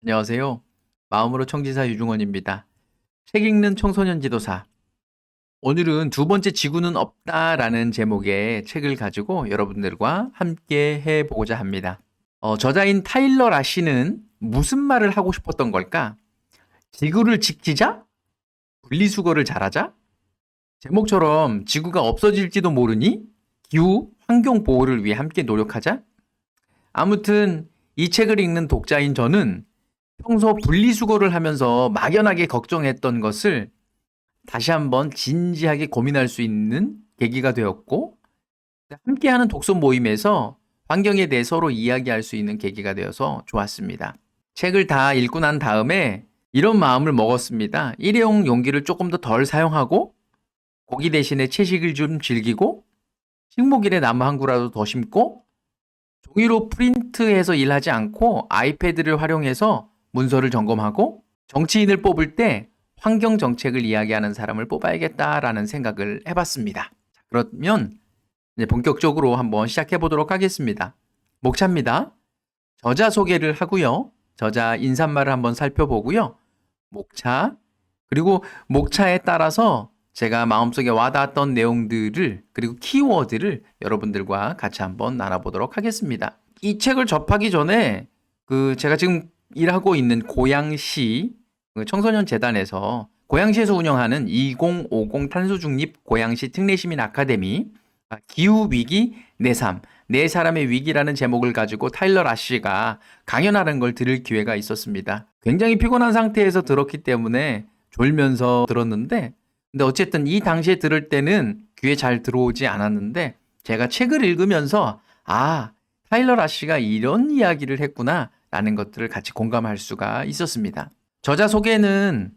안녕하세요. 마음으로 청지사 유중원입니다. 책 읽는 청소년 지도사. 오늘은 두 번째 지구는 없다라는 제목의 책을 가지고 여러분들과 함께 해보고자 합니다. 저자인 타일러 라시는 무슨 말을 하고 싶었던 걸까? 지구를 지키자? 분리수거를 잘하자? 제목처럼 지구가 없어질지도 모르니? 기후, 환경 보호를 위해 함께 노력하자? 아무튼 이 책을 읽는 독자인 저는 평소 분리수거를 하면서 막연하게 걱정했던 것을 다시 한번 진지하게 고민할 수 있는 계기가 되었고, 함께하는 독서 모임에서 환경에 대해 서로 이야기할 수 있는 계기가 되어서 좋았습니다. 책을 다 읽고 난 다음에 이런 마음을 먹었습니다. 일회용 용기를 조금 더 덜 사용하고, 고기 대신에 채식을 좀 즐기고, 식목일에 나무 한 그루라도 더 심고, 종이로 프린트해서 일하지 않고 아이패드를 활용해서 문서를 점검하고, 정치인을 뽑을 때 환경 정책을 이야기하는 사람을 뽑아야겠다라는 생각을 해봤습니다. 그러면 이제 본격적으로 한번 시작해 보도록 하겠습니다. 목차입니다. 저자 소개를 하고요. 저자 인사말을 한번 살펴보고요. 목차, 그리고 목차에 따라서 제가 마음속에 와닿았던 내용들을, 그리고 키워드를 여러분들과 같이 한번 나눠보도록 하겠습니다. 이 책을 접하기 전에 제가 지금 일하고 있는 고양시 청소년 재단에서 고양시에서 운영하는 2050 탄소 중립 고양시 특례시민 아카데미, 기후 위기 내 삶, 네 사람의 위기라는 제목을 가지고 타일러 라시가 강연하는 걸 들을 기회가 있었습니다. 굉장히 피곤한 상태에서 들었기 때문에 졸면서 들었는데, 근데 어쨌든 이 당시에 들을 때는 귀에 잘 들어오지 않았는데, 제가 책을 읽으면서 타일러 라시가 이런 이야기를 했구나 라는 것들을 같이 공감할 수가 있었습니다. 저자 소개는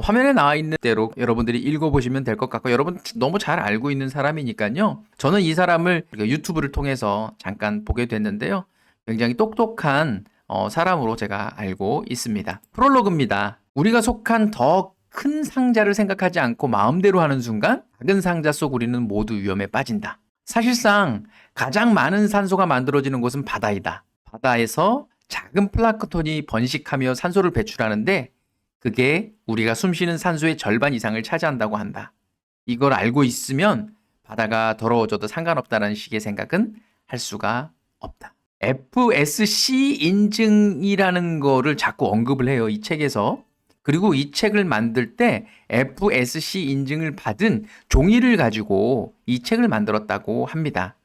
화면에 나와 있는 대로 여러분들이 읽어보시면 될 것 같고, 여러분 너무 잘 알고 있는 사람이니까요. 저는 이 사람을 유튜브를 통해서 잠깐 보게 됐는데요. 굉장히 똑똑한 사람으로 제가 알고 있습니다. 프롤로그입니다. 우리가 속한 더 큰 상자를 생각하지 않고 마음대로 하는 순간 작은 상자 속 우리는 모두 위험에 빠진다. 사실상 가장 많은 산소가 만들어지는 곳은 바다이다. 바다에서 작은 플랑크톤이 번식하며 산소를 배출하는데 그게 우리가 숨쉬는 산소의 절반 이상을 차지한다고 한다. 이걸 알고 있으면 바다가 더러워져도 상관없다는 식의 생각은 할 수가 없다. FSC 인증이라는 거를 자꾸 언급을 해요, 이 책에서. 그리고 이 책을 만들 때 FSC 인증을 받은 종이를 가지고 이 책을 만들었다고 합니다.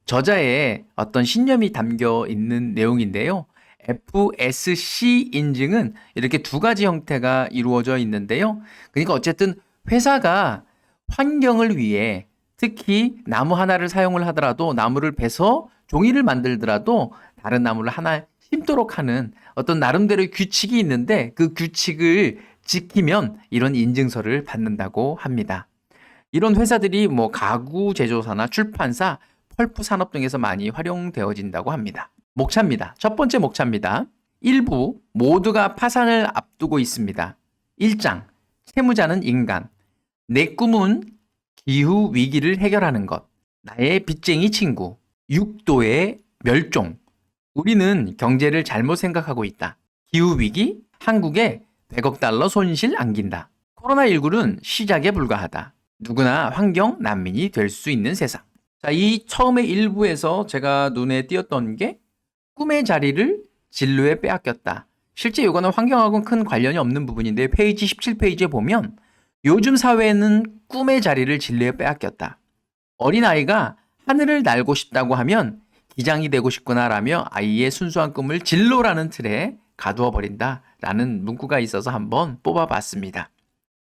저자의 어떤 신념이 담겨 있는 내용인데요. FSC 인증은 이렇게 두 가지 형태가 이루어져 있는데요. 그러니까 어쨌든 회사가 환경을 위해 특히 나무 하나를 사용을 하더라도, 나무를 베서 종이를 만들더라도 다른 나무를 하나 심도록 하는 어떤 나름대로의 규칙이 있는데, 그 규칙을 지키면 이런 인증서를 받는다고 합니다. 이런 회사들이 가구 제조사나 출판사, 펄프 산업 등에서 많이 활용되어진다고 합니다. 목차입니다. 첫 번째 목차입니다. 1부 모두가 파산을 앞두고 있습니다. 1장 채무자는 인간. 내 꿈은 기후 위기를 해결하는 것. 나의 빚쟁이 친구. 6도의 멸종. 우리는 경제를 잘못 생각하고 있다. 기후 위기, 한국에 100억 달러 손실 안긴다. 코로나19는 시작에 불과하다. 누구나 환경 난민이 될 수 있는 세상. 자, 이 처음에 1부에서 제가 눈에 띄었던 게 꿈의 자리를 진로에 빼앗겼다. 실제 이거는 환경하고는 큰 관련이 없는 부분인데, 페이지 17페이지에 보면 요즘 사회는 꿈의 자리를 진로에 빼앗겼다. 어린아이가 하늘을 날고 싶다고 하면 기장이 되고 싶구나라며 아이의 순수한 꿈을 진로라는 틀에 가두어 버린다라는 문구가 있어서 한번 뽑아봤습니다.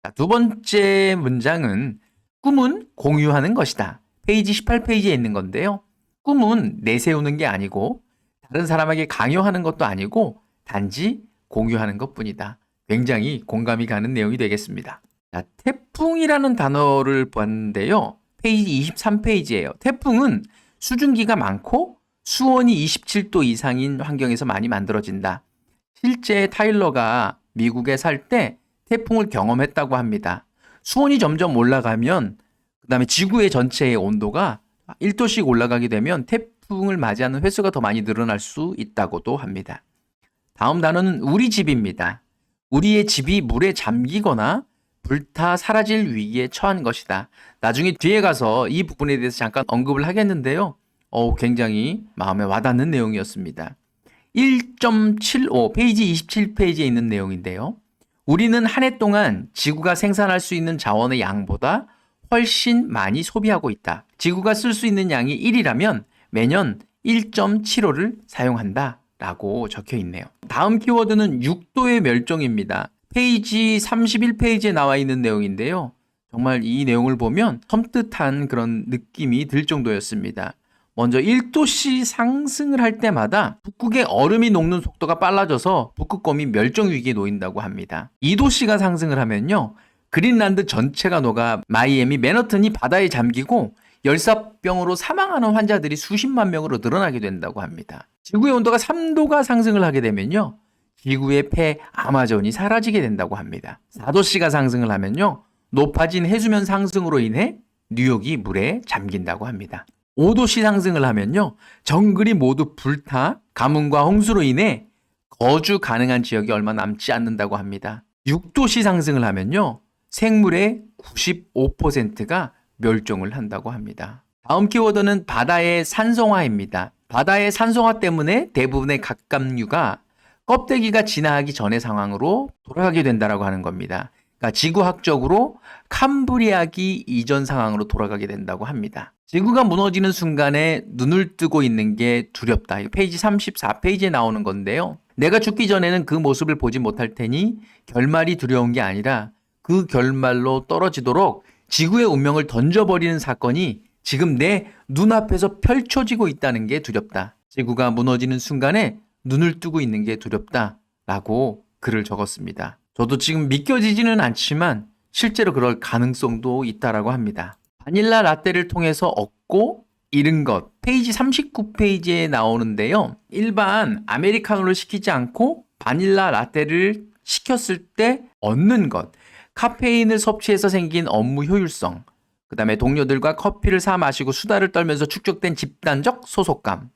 자, 두 번째 문장은 꿈은 공유하는 것이다. 페이지 18페이지에 있는 건데요. 꿈은 내세우는 게 아니고 다른 사람에게 강요하는 것도 아니고 단지 공유하는 것뿐이다. 굉장히 공감이 가는 내용이 되겠습니다. 자, 태풍이라는 단어를 봤는데요. 페이지 23페이지예요. 태풍은 수증기가 많고 수온이 27도 이상인 환경에서 많이 만들어진다. 실제 타일러가 미국에 살 때 태풍을 경험했다고 합니다. 수온이 점점 올라가면, 그 다음에 지구의 전체의 온도가 1도씩 올라가게 되면 태풍을 맞이하는 횟수가 더 많이 늘어날 수 있다고도 합니다. 다음 단어는 우리 집입니다. 우리의 집이 물에 잠기거나 불타 사라질 위기에 처한 것이다. 나중에 뒤에 가서 이 부분에 대해서 잠깐 언급을 하겠는데요. 굉장히 마음에 와닿는 내용이었습니다. 1.75 페이지 27페이지에 있는 내용인데요. 우리는 한 해 동안 지구가 생산할 수 있는 자원의 양보다 훨씬 많이 소비하고 있다. 지구가 쓸 수 있는 양이 1이라면 매년 1.75를 사용한다 라고 적혀 있네요. 다음 키워드는 6도의 멸종입니다. 페이지 31페이지에 나와 있는 내용인데요. 정말 이 내용을 보면 섬뜩한 그런 느낌이 들 정도였습니다. 먼저 1도씨 상승을 할 때마다 북극의 얼음이 녹는 속도가 빨라져서 북극곰이 멸종 위기에 놓인다고 합니다. 2도씨가 상승을 하면요. 그린란드 전체가 녹아 마이애미, 맨하튼이 바다에 잠기고 열사병으로 사망하는 환자들이 수십만 명으로 늘어나게 된다고 합니다. 지구의 온도가 3도가 상승을 하게 되면요. 지구의 폐 아마존이 사라지게 된다고 합니다. 4도씨가 상승을 하면요. 높아진 해수면 상승으로 인해 뉴욕이 물에 잠긴다고 합니다. 5도씨 상승을 하면요. 정글이 모두 불타 가뭄과 홍수로 인해 거주 가능한 지역이 얼마 남지 않는다고 합니다. 6도씨 상승을 하면요. 생물의 95%가 멸종을 한다고 합니다. 다음 키워드는 바다의 산성화입니다. 바다의 산성화 때문에 대부분의 갑각류가 껍데기가 진화하기 전의 상황으로 돌아가게 된다고 하는 겁니다. 그러니까 지구학적으로 캄브리아기 이전 상황으로 돌아가게 된다고 합니다. 지구가 무너지는 순간에 눈을 뜨고 있는 게 두렵다. 페이지 34페이지에 나오는 건데요. 내가 죽기 전에는 그 모습을 보지 못할 테니 결말이 두려운 게 아니라 그 결말로 떨어지도록 지구의 운명을 던져버리는 사건이 지금 내 눈앞에서 펼쳐지고 있다는 게 두렵다. 지구가 무너지는 순간에 눈을 뜨고 있는 게 두렵다. 라고 글을 적었습니다. 저도 지금 믿겨지지는 않지만 실제로 그럴 가능성도 있다라고 합니다. 바닐라 라떼를 통해서 얻고 잃은 것. 페이지 39페이지에 나오는데요. 일반 아메리카노를 시키지 않고 바닐라 라떼를 시켰을 때 얻는 것. 카페인을 섭취해서 생긴 업무 효율성, 그 다음에 동료들과 커피를 사 마시고 수다를 떨면서 축적된 집단적 소속감.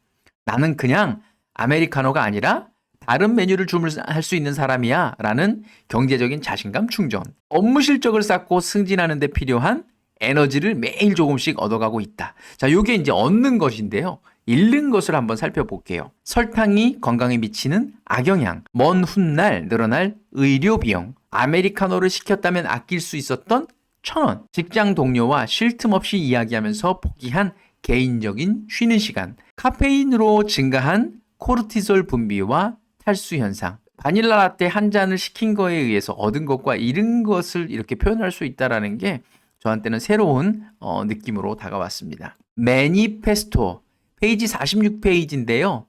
나는 그냥 아메리카노가 아니라 다른 메뉴를 주문할 수 있는 사람이야 라는 경제적인 자신감 충전. 업무 실적을 쌓고 승진하는 데 필요한 에너지를 매일 조금씩 얻어가고 있다. 자, 이게 이제 얻는 것인데요. 잃는 것을 한번 살펴볼게요. 설탕이 건강에 미치는 악영향, 먼 훗날 늘어날 의료 비용, 아메리카노를 시켰다면 아낄 수 있었던 1,000원, 직장 동료와 쉴 틈 없이 이야기하면서 포기한 개인적인 쉬는 시간, 카페인으로 증가한 코르티솔 분비와 탈수 현상, 바닐라 라떼 한 잔을 시킨 거에 의해서 얻은 것과 잃은 것을 이렇게 표현할 수 있다는 게 저한테는 새로운 느낌으로 다가왔습니다. 매니페스토, 페이지 46페이지인데요.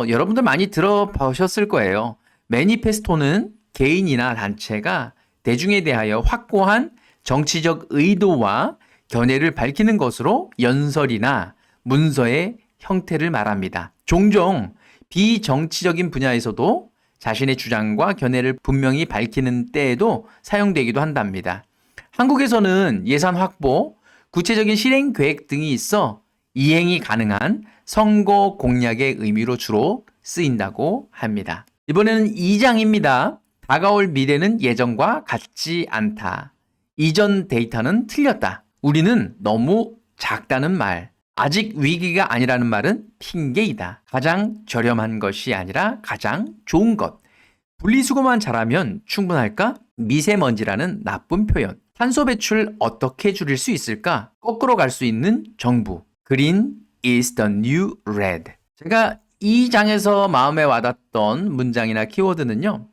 여러분들 많이 들어보셨을 거예요. 매니페스토는 개인이나 단체가 대중에 대하여 확고한 정치적 의도와 견해를 밝히는 것으로 연설이나 문서의 형태를 말합니다. 종종 비정치적인 분야에서도 자신의 주장과 견해를 분명히 밝히는 때에도 사용되기도 한답니다. 한국에서는 예산 확보, 구체적인 실행 계획 등이 있어 이행이 가능한 선거 공약의 의미로 주로 쓰인다고 합니다. 이번에는 2장입니다. 다가올 미래는 예전과 같지 않다. 이전 데이터는 틀렸다. 우리는 너무 작다는 말. 아직 위기가 아니라는 말은 핑계이다. 가장 저렴한 것이 아니라 가장 좋은 것. 분리수거만 잘하면 충분할까? 미세먼지라는 나쁜 표현. 탄소 배출 어떻게 줄일 수 있을까? 거꾸로 갈 수 있는 정부. Green is the new red. 제가 이 장에서 마음에 와닿던 문장이나 키워드는요.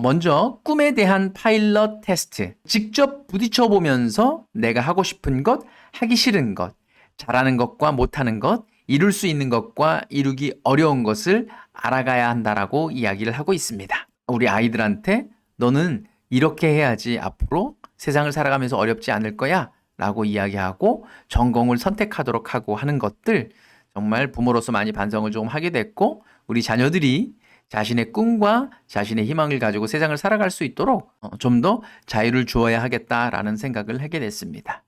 먼저 꿈에 대한 파일럿 테스트. 직접 부딪혀 보면서 내가 하고 싶은 것, 하기 싫은 것, 잘하는 것과 못하는 것, 이룰 수 있는 것과 이루기 어려운 것을 알아가야 한다라고 이야기를 하고 있습니다. 우리 아이들한테 너는 이렇게 해야지 앞으로 세상을 살아가면서 어렵지 않을 거야 라고 이야기하고 전공을 선택하도록 하고 하는 것들 정말 부모로서 많이 반성을 좀 하게 됐고 우리 자녀들이 자신의 꿈과 자신의 희망을 가지고 세상을 살아갈 수 있도록 좀 더 자유를 주어야 하겠다라는 생각을 하게 됐습니다.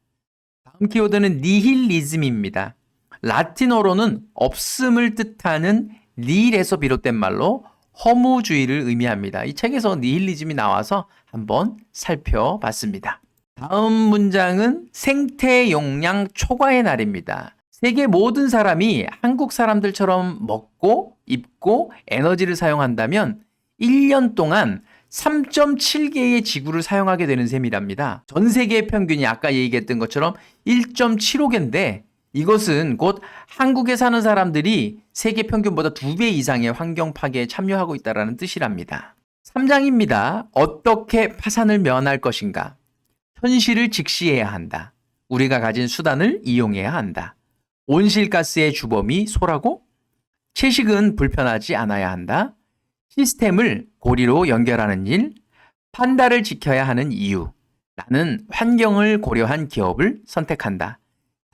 다음 키워드는 니힐리즘입니다. 라틴어로는 없음을 뜻하는 닐에서 비롯된 말로 허무주의를 의미합니다. 이 책에서 니힐리즘이 나와서 한번 살펴봤습니다. 다음 문장은 생태 용량 초과의 날입니다. 세계 모든 사람이 한국 사람들처럼 먹고 입고 에너지를 사용한다면 1년 동안 3.7개의 지구를 사용하게 되는 셈이랍니다. 전 세계의 평균이 아까 얘기했던 것처럼 1.75개인데 이것은 곧 한국에 사는 사람들이 세계 평균보다 2배 이상의 환경 파괴에 참여하고 있다는 뜻이랍니다. 3장입니다. 어떻게 파산을 면할 것인가? 현실을 직시해야 한다. 우리가 가진 수단을 이용해야 한다. 온실가스의 주범이 소라고? 채식은 불편하지 않아야 한다. 시스템을 고리로 연결하는 일, 판다를 지켜야 하는 이유. 나는 환경을 고려한 기업을 선택한다.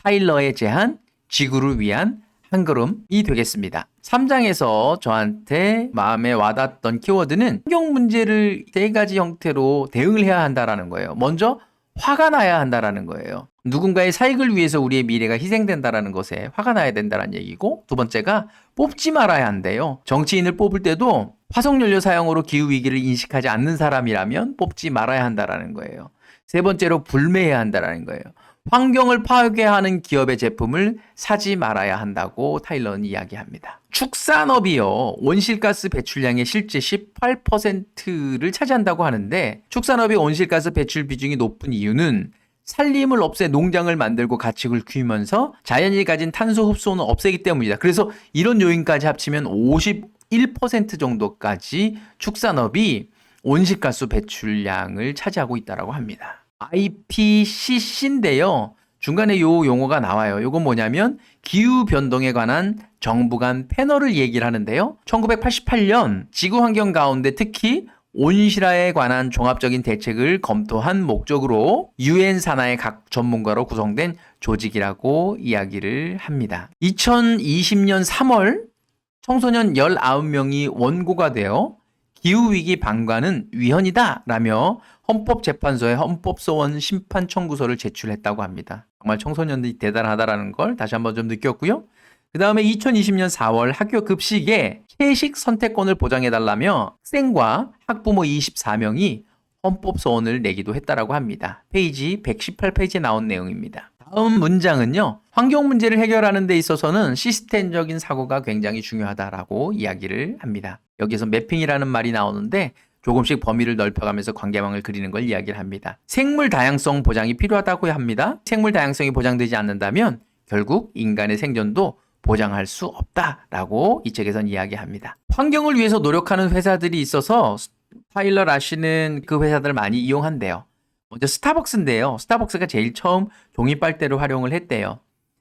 타일러의 제안, 지구를 위한 한 걸음이 되겠습니다. 3장에서 저한테 마음에 와닿았던 키워드는 환경 문제를 3가지 형태로 대응을 해야 한다는 거예요. 먼저 화가 나야 한다는 거예요. 누군가의 사익을 위해서 우리의 미래가 희생된다는 것에 화가 나야 된다는 얘기고, 두 번째가 뽑지 말아야 한대요. 정치인을 뽑을 때도 화석연료 사용으로 기후위기를 인식하지 않는 사람이라면 뽑지 말아야 한다는 거예요. 세 번째로 불매해야 한다는 거예요. 환경을 파괴하는 기업의 제품을 사지 말아야 한다고 타일러는 이야기합니다. 축산업이요, 온실가스 배출량의 실제 18%를 차지한다고 하는데, 축산업의 온실가스 배출 비중이 높은 이유는 산림을 없애 농장을 만들고 가축을 키우면서 자연이 가진 탄소 흡수는 없애기 때문이다. 그래서 이런 요인까지 합치면 51% 정도까지 축산업이 온실가스 배출량을 차지하고 있다고 합니다. IPCC인데요. 중간에 요 용어가 나와요. 요건 뭐냐면 기후변동에 관한 정부 간 패널을 얘기를 하는데요. 1988년 지구환경 가운데 특히 온실화에 관한 종합적인 대책을 검토한 목적으로 UN 산하의 각 전문가로 구성된 조직이라고 이야기를 합니다. 2020년 3월 청소년 19명이 원고가 되어 기후위기 방관은 위헌이다 라며 헌법재판소에 헌법소원 심판 청구서를 제출했다고 합니다. 정말 청소년들이 대단하다라는 걸 다시 한번 좀 느꼈고요. 그 다음에 2020년 4월 학교 급식에 채식 선택권을 보장해달라며 학생과 학부모 24명이 헌법소원을 내기도 했다라고 합니다. 페이지 118페이지에 나온 내용입니다. 다음 문장은요. 환경 문제를 해결하는 데 있어서는 시스템적인 사고가 굉장히 중요하다라고 이야기를 합니다. 여기서 매핑이라는 말이 나오는데 조금씩 범위를 넓혀가면서 관계망을 그리는 걸 이야기를 합니다. 생물 다양성 보장이 필요하다고 합니다. 생물 다양성이 보장되지 않는다면 결국 인간의 생존도 보장할 수 없다라고 이 책에선 이야기합니다. 환경을 위해서 노력하는 회사들이 있어서 타일러 라시는 그 회사들을 많이 이용한대요. 먼저 스타벅스인데요. 스타벅스가 제일 처음 종이 빨대를 활용을 했대요.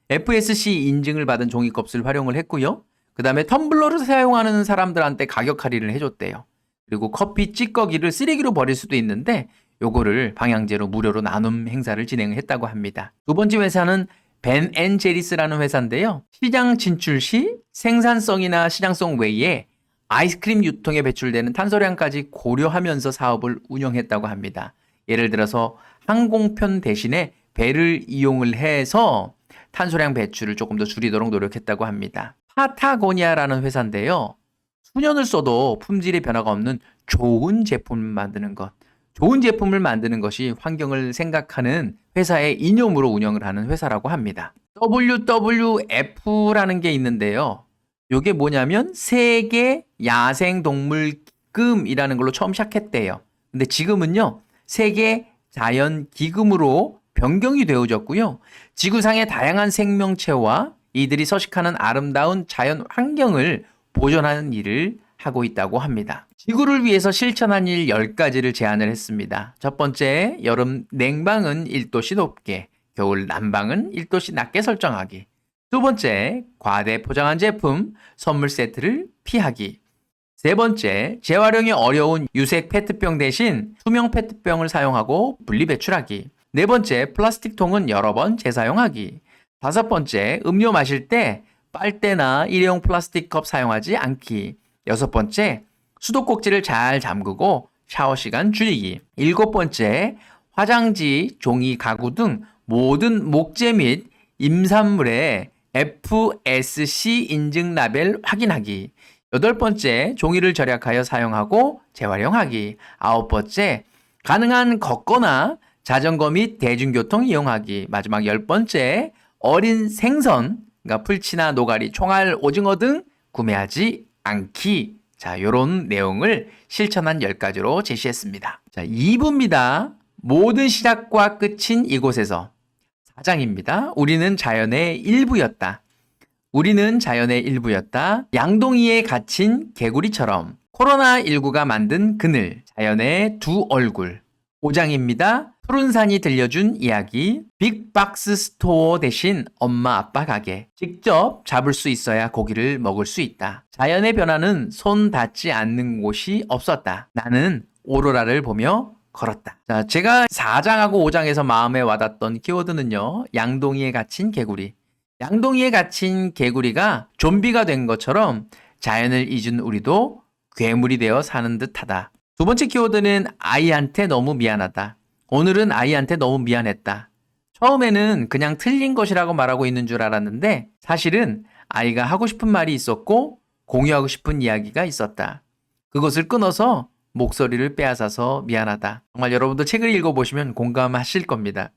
FSC 인증을 받은 종이컵을 활용을 했고요. 그 다음에 텀블러를 사용하는 사람들한테 가격 할인을 해줬대요. 그리고 커피 찌꺼기를 쓰레기로 버릴 수도 있는데 요거를 방향제로 무료로 나눔 행사를 진행했다고 합니다. 두 번째 회사는 벤 앤 제리스라는 회사인데요. 시장 진출 시 생산성이나 시장성 외에 아이스크림 유통에 배출되는 탄소량까지 고려하면서 사업을 운영했다고 합니다. 예를 들어서 항공편 대신에 배를 이용을 해서 탄소량 배출을 조금 더 줄이도록 노력했다고 합니다. 파타고니아라는 회사인데요. 수년을 써도 품질의 변화가 없는 좋은 제품을 만드는 것. 좋은 제품을 만드는 것이 환경을 생각하는 회사의 이념으로 운영을 하는 회사라고 합니다. WWF라는 게 있는데요. 이게 뭐냐면 세계 야생동물기금이라는 걸로 처음 시작했대요. 근데 지금은요. 세계 자연기금으로 변경이 되어졌고요. 지구상의 다양한 생명체와 이들이 서식하는 아름다운 자연 환경을 보존하는 일을 하고 있다고 합니다. 지구를 위해서 실천한 일 10가지를 제안을 했습니다. 첫 번째, 여름 냉방은 1도씨 높게, 겨울 난방은 1도씨 낮게 설정하기. 두 번째, 과대 포장한 제품, 선물 세트를 피하기. 세 번째, 재활용이 어려운 유색 페트병 대신 투명 페트병을 사용하고 분리 배출하기. 네 번째, 플라스틱 통은 여러 번 재사용하기. 다섯 번째, 음료 마실 때 빨대나 일회용 플라스틱 컵 사용하지 않기. 여섯 번째, 수도꼭지를 잘 잠그고 샤워 시간 줄이기. 일곱 번째, 화장지, 종이, 가구 등 모든 목재 및 임산물의 FSC 인증 라벨 확인하기. 8번째, 종이를 절약하여 사용하고 재활용하기. 9번째, 가능한 걷거나 자전거 및 대중교통 이용하기. 마지막 10번째, 어린 생선, 그러니까 풀치나 노가리, 총알, 오징어 등 구매하지 않기. 자, 요런 내용을 실천한 10가지로 제시했습니다. 자, 2부입니다. 모든 시작과 끝인 이곳에서. 4장입니다. 우리는 자연의 일부였다. 우리는 자연의 일부였다. 양동이에 갇힌 개구리처럼. 코로나19가 만든 그늘. 자연의 두 얼굴. 5장입니다. 푸른 산이 들려준 이야기. 빅박스 스토어 대신 엄마 아빠 가게. 직접 잡을 수 있어야 고기를 먹을 수 있다. 자연의 변화는 손 닿지 않는 곳이 없었다. 나는 오로라를 보며 걸었다. 자, 제가 4장하고 5장에서 마음에 와닿던 키워드는요. 양동이에 갇힌 개구리. 양동이에 갇힌 개구리가 좀비가 된 것처럼 자연을 잊은 우리도 괴물이 되어 사는 듯하다. 두 번째 키워드는 아이한테 너무 미안하다. 오늘은 아이한테 너무 미안했다. 처음에는 그냥 틀린 것이라고 말하고 있는 줄 알았는데 사실은 아이가 하고 싶은 말이 있었고 공유하고 싶은 이야기가 있었다. 그것을 끊어서 목소리를 빼앗아서 미안하다. 정말 여러분도 책을 읽어보시면 공감하실 겁니다.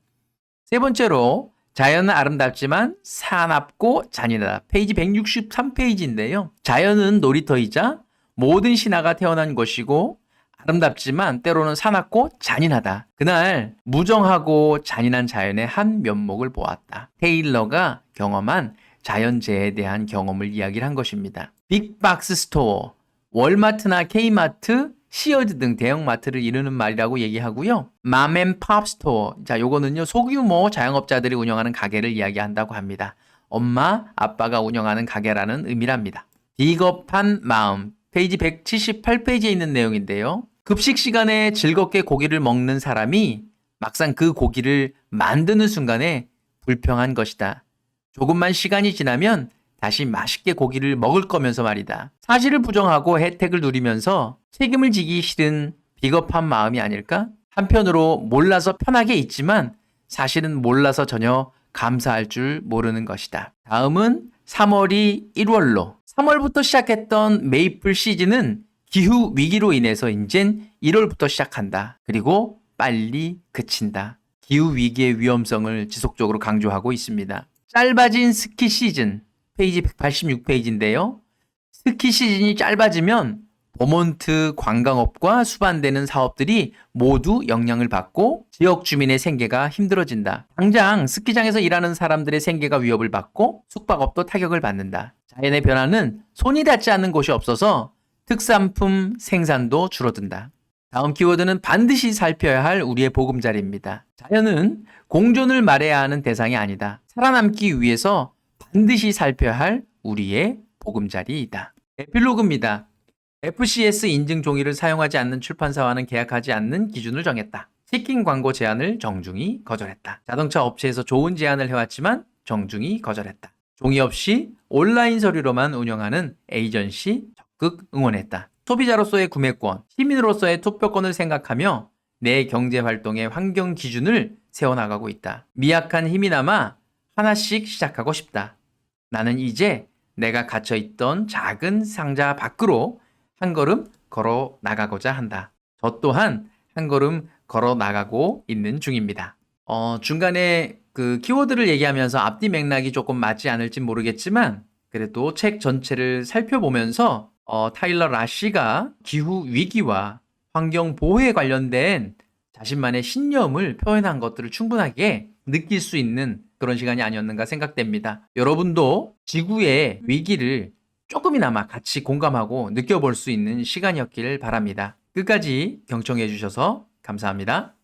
세 번째로 자연은 아름답지만 사납고 잔인하다. 페이지 163페이지인데요. 자연은 놀이터이자 모든 신화가 태어난 곳이고 아름답지만 때로는 사납고 잔인하다. 그날 무정하고 잔인한 자연의 한 면목을 보았다. 테일러가 경험한 자연재해에 대한 경험을 이야기를 한 것입니다. 빅박스 스토어, 월마트나 K마트, 시어즈 등 대형마트를 이루는 말이라고 얘기하고요. 맘앤팝 스토어, 자, 요거는요 소규모 자영업자들이 운영하는 가게를 이야기한다고 합니다. 엄마, 아빠가 운영하는 가게라는 의미랍니다. 비겁한 마음, 페이지 178페이지에 있는 내용인데요. 급식 시간에 즐겁게 고기를 먹는 사람이 막상 그 고기를 만드는 순간에 불평한 것이다. 조금만 시간이 지나면 다시 맛있게 고기를 먹을 거면서 말이다. 사실을 부정하고 혜택을 누리면서 책임을 지기 싫은 비겁한 마음이 아닐까? 한편으로 몰라서 편하게 있지만 사실은 몰라서 전혀 감사할 줄 모르는 것이다. 다음은 3월이 1월로. 3월부터 시작했던 메이플 시즌은 기후 위기로 인해서 이젠 1월부터 시작한다. 그리고 빨리 그친다. 기후 위기의 위험성을 지속적으로 강조하고 있습니다. 짧아진 스키 시즌. 페이지 186페이지인데요. 스키 시즌이 짧아지면 버몬트 관광업과 수반되는 사업들이 모두 영향을 받고 지역 주민의 생계가 힘들어진다. 당장 스키장에서 일하는 사람들의 생계가 위협을 받고 숙박업도 타격을 받는다. 자연의 변화는 손이 닿지 않는 곳이 없어서 특산품 생산도 줄어든다. 다음 키워드는 반드시 살펴야 할 우리의 보금자리입니다. 자연은 공존을 말해야 하는 대상이 아니다. 살아남기 위해서 반드시 살펴야 할 우리의 보금자리이다. 에필로그입니다. FCS 인증 종이를 사용하지 않는 출판사와는 계약하지 않는 기준을 정했다. 치킨 광고 제안을 정중히 거절했다. 자동차 업체에서 좋은 제안을 해왔지만 정중히 거절했다. 종이 없이 온라인 서류로만 운영하는 에이전시 적극 응원했다. 소비자로서의 구매권, 시민으로서의 투표권을 생각하며 내 경제활동의 환경 기준을 세워나가고 있다. 미약한 힘이나마 하나씩 시작하고 싶다. 나는 이제 내가 갇혀있던 작은 상자 밖으로 한 걸음 걸어 나가고자 한다. 저 또한 한 걸음 걸어 나가고 있는 중입니다. 중간에 그 키워드를 얘기하면서 앞뒤 맥락이 조금 맞지 않을지 모르겠지만 그래도 책 전체를 살펴보면서 타일러 라시가 기후 위기와 환경 보호에 관련된 자신만의 신념을 표현한 것들을 충분하게 느낄 수 있는 그런 시간이 아니었는가 생각됩니다. 여러분도 지구의 위기를 조금이나마 같이 공감하고 느껴볼 수 있는 시간이었길 바랍니다. 끝까지 경청해 주셔서 감사합니다.